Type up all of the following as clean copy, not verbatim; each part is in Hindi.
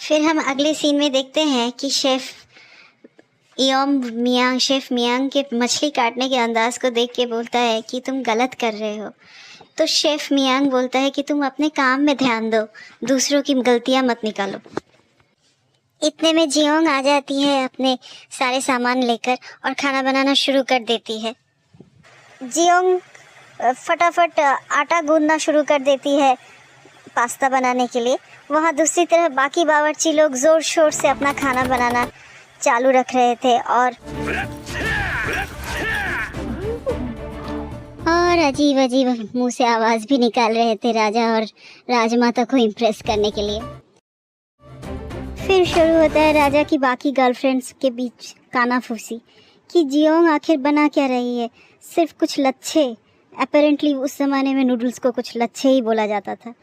फिर हम अगले सीन में देखते हैं कि शेफ़ मियांग के मछली काटने के अंदाज़ को देख के बोलता है कि तुम गलत कर रहे हो। तो शेफ़ मियांग बोलता है कि तुम अपने काम में ध्यान दो, दूसरों की गलतियाँ मत निकालो। इतने में जियोंग आ जाती है अपने सारे सामान लेकर और खाना बनाना शुरू कर देती है। जियोंग फटाफट आटा गूंदना शुरू कर देती है पास्ता बनाने के लिए। वहाँ दूसरी तरफ बाकी बावर्ची लोग ज़ोर शोर से अपना खाना बनाना चालू रख रहे थे और अजीब अजीब मुंह से आवाज़ भी निकाल रहे थे राजा और राजमाता को इम्प्रेस करने के लिए। फिर शुरू होता है राजा की बाकी गर्लफ्रेंड्स के बीच कानाफूसी कि जियोंग आखिर बना क्या रही है, सिर्फ कुछ लच्छे। अपेरेंटली उस ज़माने में नूडल्स को कुछ लच्छे ही बोला जाता था।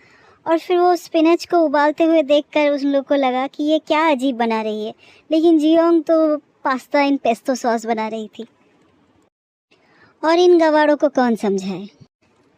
और फिर वो स्पिनच को उबालते हुए देखकर उन लोग को लगा कि ये क्या अजीब बना रही है, लेकिन जियोंग तो पास्ता इन पेस्टो सॉस बना रही थी और इन गवारों को कौन समझाए।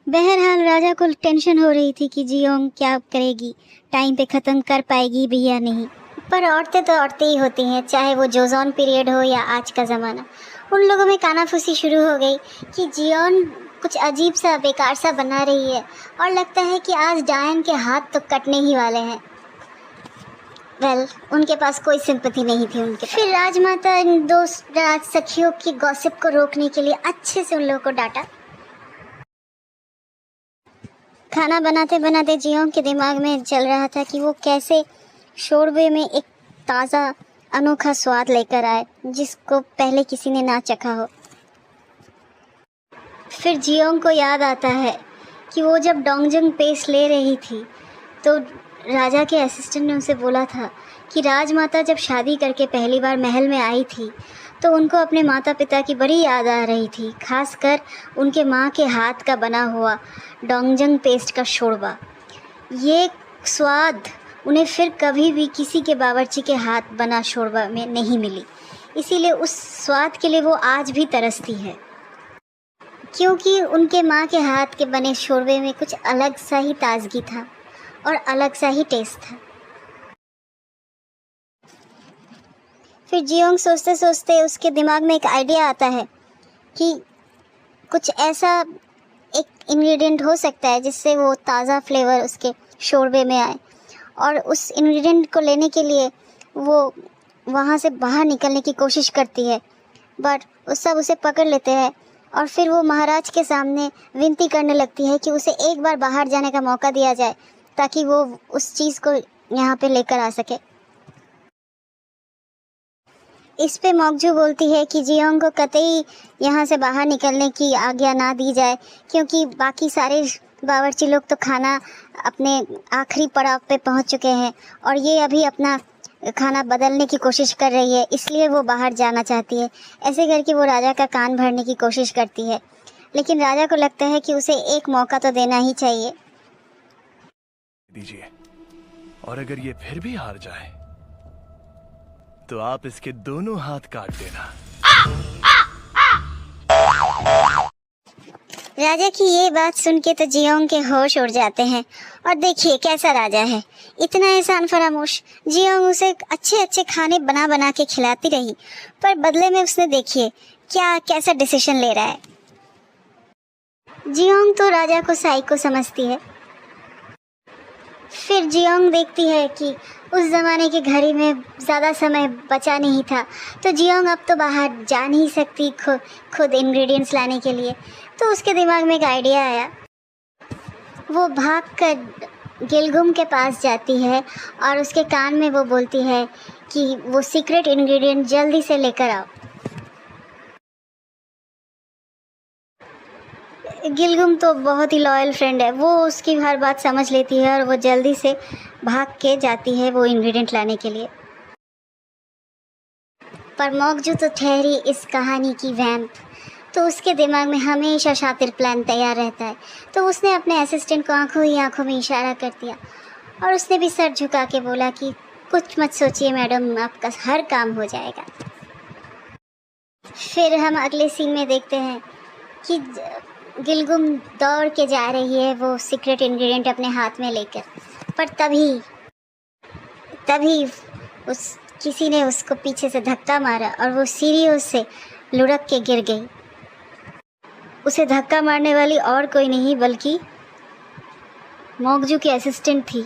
बहरहाल राजा को टेंशन हो रही थी कि जियोंग क्या करेगी, टाइम पे ख़त्म कर पाएगी भी या नहीं। पर औरतें तो औरतें ही होती हैं, चाहे वो जोजोन पीरियड हो या आज का ज़माना। उन लोगों में कानाफूसी शुरू हो गई कि जियोंग कुछ अजीब सा बेकार सा बना रही है और लगता है कि आज डायन के हाथ तो कटने ही वाले हैं। उनके पास कोई सिंपैथी नहीं थी उनके पास। फिर राजमाता इन दो राज सखियों की गॉसिप को रोकने के लिए अच्छे से उन लोगों को डांटा। खाना बनाते बनाते जियोंग के दिमाग में चल रहा था कि वो कैसे शोरबे में एक ताज़ा अनोखा स्वाद लेकर आए जिसको पहले किसी ने ना चखा हो। फिर जियोंग को याद आता है कि वो जब डोंगजंग पेस्ट ले रही थी तो राजा के असिस्टेंट ने उसे बोला था कि राजमाता जब शादी करके पहली बार महल में आई थी तो उनको अपने माता पिता की बड़ी याद आ रही थी, खासकर उनके माँ के हाथ का बना हुआ डोंगजंग पेस्ट का शोरबा। ये स्वाद उन्हें फिर कभी भी किसी के बावर्ची के हाथ बना शोरबा में नहीं मिली, इसीलिए उस स्वाद के लिए वो आज भी तरसती है, क्योंकि उनके माँ के हाथ के बने शोरबे में कुछ अलग सा ही ताजगी था और अलग सा ही टेस्ट था। फिर जियोंग सोचते सोचते उसके दिमाग में एक आइडिया आता है कि कुछ ऐसा एक इंग्रेडिएंट हो सकता है जिससे वो ताज़ा फ्लेवर उसके शोरबे में आए। और उस इंग्रेडिएंट को लेने के लिए वो वहाँ से बाहर निकलने की कोशिश करती है, बट उस सब उसे पकड़ लेते हैं और फिर वो महाराज के सामने विनती करने लगती है कि उसे एक बार बाहर जाने का मौका दिया जाए ताकि वो उस चीज़ को यहाँ पे लेकर आ सके। इस पे मोकजू बोलती है कि जियोंग को कतई यहाँ से बाहर निकलने की आज्ञा ना दी जाए, क्योंकि बाकी सारे बावर्ची लोग तो खाना अपने आखिरी पड़ाव पे पहुँच चुके हैं और ये अभी अपना खाना बदलने की कोशिश कर रही है, इसलिए वो बाहर जाना चाहती है। ऐसे करके वो राजा का कान भरने की कोशिश करती है, लेकिन राजा को लगता है कि उसे एक मौका तो देना ही चाहिए। दीजिए, और अगर ये फिर भी हार जाए तो आप इसके दोनों हाथ काट देना। राजा की ये बात सुन के तो जियोंग के होश उड़ जाते हैं और देखिए कैसा राजा है, इतना एहसान फरामोश। जियोंग उसे अच्छे अच्छे खाने बना बना के खिलाती रही, पर बदले में उसने देखिए क्या कैसा डिसीजन ले रहा है। जियोंग तो राजा को साइको समझती है। फिर जियोंग देखती है कि उस ज़माने की घड़ी में ज़्यादा समय बचा नहीं था, तो जियोंग अब तो बाहर जा नहीं सकती खुद इंग्रेडिएंट्स लाने के लिए। तो उसके दिमाग में एक आइडिया आया। वो भागकर गिलगुम के पास जाती है और उसके कान में वो बोलती है कि वो सीक्रेट इंग्रेडिएंट जल्दी से लेकर आओ। गिलगुम तो बहुत ही लॉयल फ्रेंड है, वो उसकी हर बात समझ लेती है और वो जल्दी से भाग के जाती है वो इंग्रेडिएंट लाने के लिए। पर मोकजू तो ठहरी इस कहानी की वैम्प, तो उसके दिमाग में हमेशा शातिर प्लान तैयार रहता है। तो उसने अपने असिस्टेंट को आंखों ही आंखों में इशारा कर दिया और उसने भी सर झुका के बोला कि कुछ मत सोचिए मैडम, आपका हर काम हो जाएगा। फिर हम अगले सीन में देखते हैं कि गिलगुम दौड़ के जा रही है वो सीक्रेट इंग्रेडिएंट अपने हाथ में लेकर, पर तभी उस किसी ने उसको पीछे से धक्का मारा और वो सीढ़ियों से लुढ़क के गिर गई। उसे धक्का मारने वाली और कोई नहीं बल्कि मोगजू की असिस्टेंट थी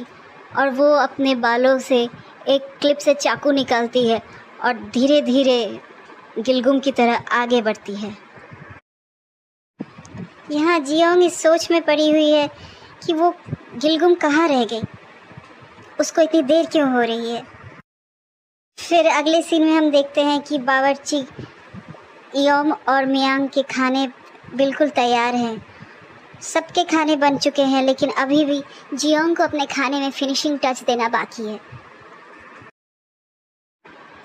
और वो अपने बालों से एक क्लिप से चाकू निकालती है और धीरे धीरे गिलगुम की तरह आगे बढ़ती है। यहाँ जियोंग इस सोच में पड़ी हुई है कि वो गिलगुम कहाँ रह गई, उसको इतनी देर क्यों हो रही है। फिर अगले सीन में हम देखते हैं कि बावर्ची योम और मियांग के खाने बिल्कुल तैयार हैं। सबके खाने बन चुके हैं, लेकिन अभी भी जियोंग को अपने खाने में फिनिशिंग टच देना बाकी है।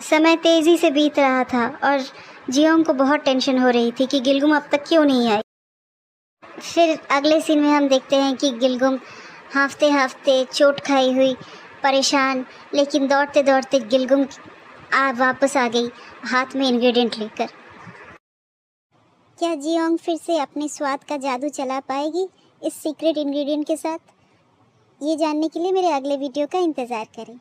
समय तेज़ी से बीत रहा था और जियोंग को बहुत टेंशन हो रही थी कि गिलगुम अब तक क्यों नहीं आई। फिर अगले सीन में हम देखते हैं कि गिलगुम हांफते हांफते, चोट खाई हुई, परेशान, लेकिन दौड़ते दौड़ते गिलगुम वापस आ गई हाथ में इंग्रेडिएंट लेकर। क्या जियोंग फिर से अपने स्वाद का जादू चला पाएगी इस सीक्रेट इंग्रेडिएंट के साथ? ये जानने के लिए मेरे अगले वीडियो का इंतज़ार करें।